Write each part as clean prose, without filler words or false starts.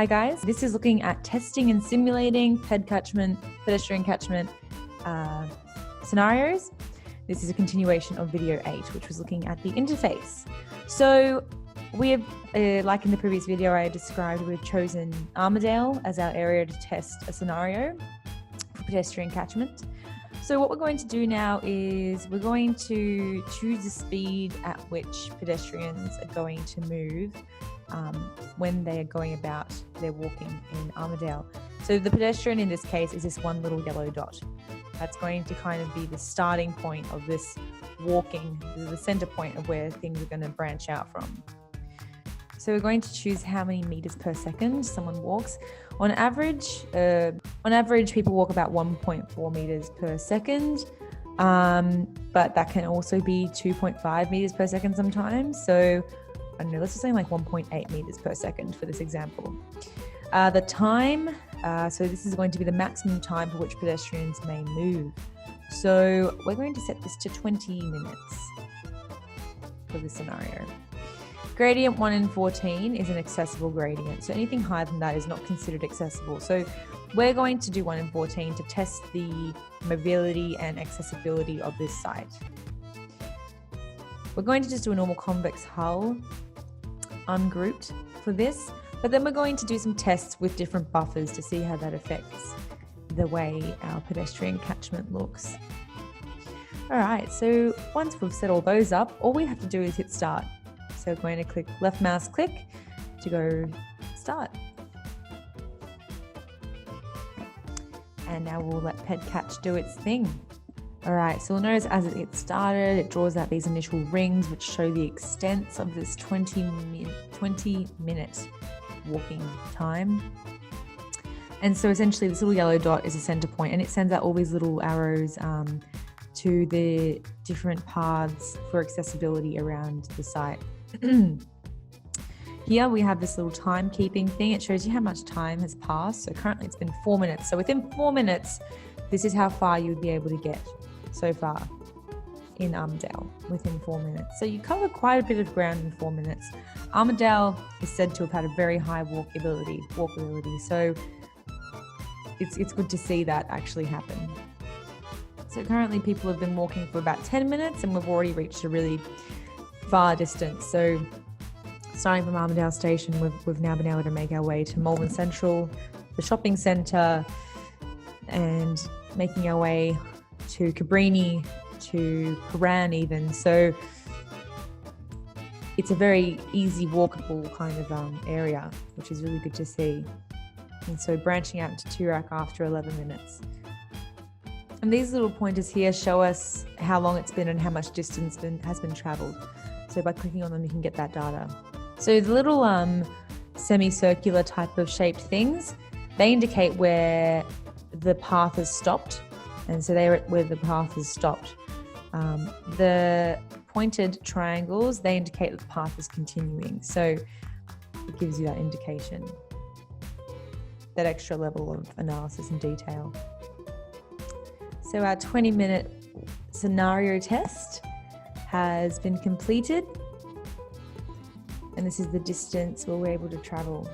Hi guys, this is looking at testing and simulating pedestrian catchment scenarios. This is a continuation of video 8, which was looking at the interface. So we have, like in the previous video I described, we've chosen Armadale as our area to test a scenario for pedestrian catchment. So what we're going to do now is we're going to choose the speed at which pedestrians are going to move when they are going about their walking in Armadale. So the pedestrian in this case is this one little yellow dot. That's going to kind of be the starting point of this walking, the center point of where things are going to branch out from. So we're going to choose how many meters per second someone walks. On average, people walk about 1.4 meters per second, but that can also be 2.5 meters per second sometimes. So I don't know, let's just say like 1.8 meters per second for this example. The time, so this is going to be the maximum time for which pedestrians may move. So we're going to set this to 20 minutes for this scenario. Gradient 1 in 14 is an accessible gradient. So anything higher than that is not considered accessible. So we're going to do 1 in 14 to test the mobility and accessibility of this site. We're going to just do a normal convex hull ungrouped for this, but then we're going to do some tests with different buffers to see how that affects the way our pedestrian catchment looks. All right, so once we've set all those up, all we have to do is hit start. So we're going to click left mouse click to go start. And now we'll let PedCatch do its thing. All right, so we'll notice as it gets started, it draws out these initial rings which show the extents of this 20-minute walking time. And so essentially this little yellow dot is a center point, and it sends out all these little arrows to the different paths for accessibility around the site. Here we have this little timekeeping thing. It shows you how much time has passed. So currently it's been 4 minutes. So within 4 minutes, this is how far you would be able to get so far in Armadale within 4 minutes. So you cover quite a bit of ground in 4 minutes. Armadale is said to have had a very high walkability. So it's good to see that actually happen. So currently people have been walking for about 10 minutes and we've already reached a really far distance. So starting from Armadale Station, we've now been able to make our way to Melbourne Central, the shopping centre, and making our way to Cabrini, to Paran even. So it's a very easy walkable kind of area, which is really good to see. And so branching out into Toorak after 11 minutes. And these little pointers here show us how long it's been and how much distance has been travelled. So by clicking on them, you can get that data. So the little semicircular type of shaped things, they indicate where the path has stopped. And so they're where the path has stopped. The pointed triangles, they indicate that the path is continuing. So it gives you that indication, that extra level of analysis and detail. So our 20-minute scenario test has been completed. And this is the distance where we're able to travel.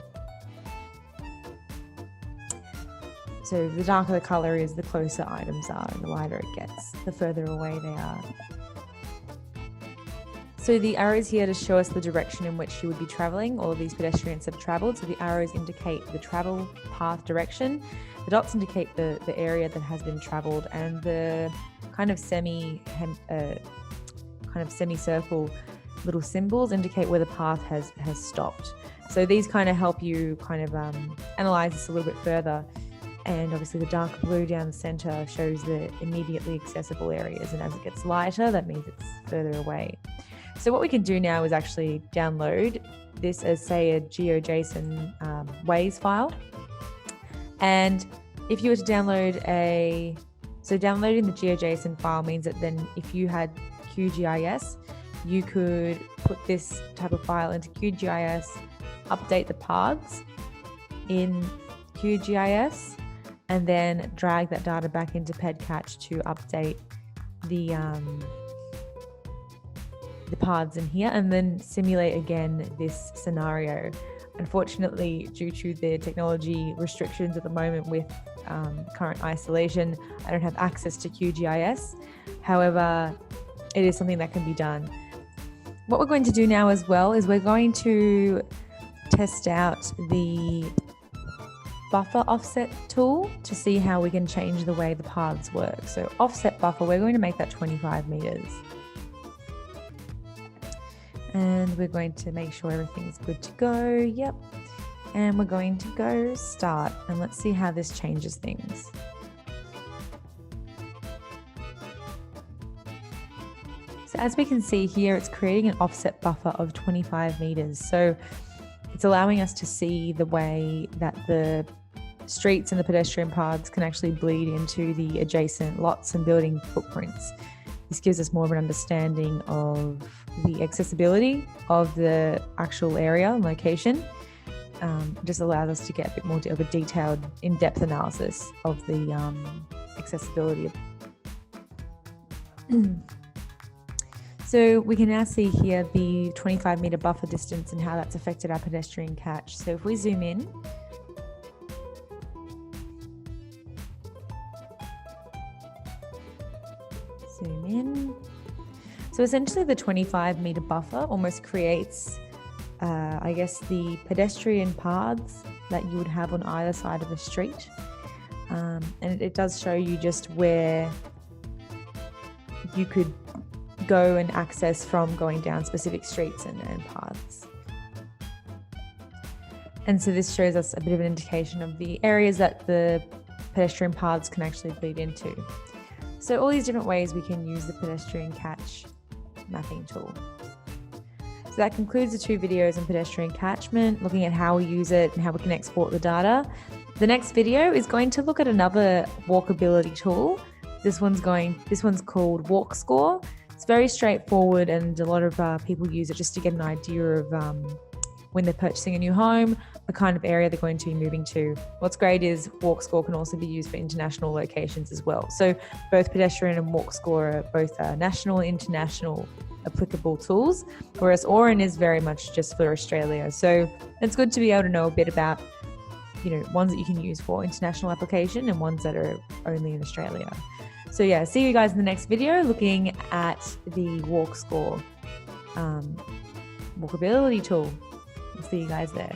So the darker the colour is, the closer items are, and the lighter it gets, the further away they are. So the arrows here to show us the direction in which you would be travelling. All of these pedestrians have travelled, so the arrows indicate the travel path direction. The dots indicate the area that has been travelled, and the kind of semicircle little symbols indicate where the path has stopped. So these kind of help you kind of analyse this a little bit further. And obviously the dark blue down the centre shows the immediately accessible areas, and as it gets lighter, that means it's further away. So what we can do now is actually download this as, say, a GeoJSON Waze file. And if you were to download downloading the GeoJSON file means that then if you had QGIS, you could put this type of file into QGIS, update the paths in QGIS, and then drag that data back into PedCatch to update the paths in here, and then simulate again this scenario Unfortunately, due to the technology restrictions at the moment with current isolation, I don't have access to QGIS. However, it is something that can be done. What we're going to do now as well is we're going to test out the buffer offset tool to see how we can change the way the paths work. So offset buffer, we're going to make that 25 meters. And we're going to make sure everything's good to go. Yep. And we're going to go start, and let's see how this changes things. So as we can see here, it's creating an offset buffer of 25 meters. So it's allowing us to see the way that the streets and the pedestrian paths can actually bleed into the adjacent lots and building footprints. This gives us more of an understanding of the accessibility of the actual area and location. It just allows us to get a bit more of a detailed, in-depth analysis of the accessibility. So we can now see here the 25 meter buffer distance and how that's affected our pedestrian catch. So if we zoom in, so essentially the 25 meter buffer almost creates, I guess, the pedestrian paths that you would have on either side of a street. And it does show you just where you could go and access from going down specific streets and paths. And so this shows us a bit of an indication of the areas that the pedestrian paths can actually bleed into. So all these different ways we can use the pedestrian catch mapping tool. So that concludes the 2 videos on pedestrian catchment, looking at how we use it and how we can export the data. The next video is going to look at another walkability tool. This one's called Walk Score. It's very straightforward, and a lot of people use it just to get an idea of when they're purchasing a new home, the kind of area they're going to be moving to. What's great is Walk Score can also be used for international locations as well. So both pedestrian and Walk Score are both national and international applicable tools, whereas Auran is very much just for Australia. So it's good to be able to know a bit about, ones that you can use for international application and ones that are only in Australia. So yeah, see you guys in the next video looking at the Walk Score walkability tool. I'll see you guys there.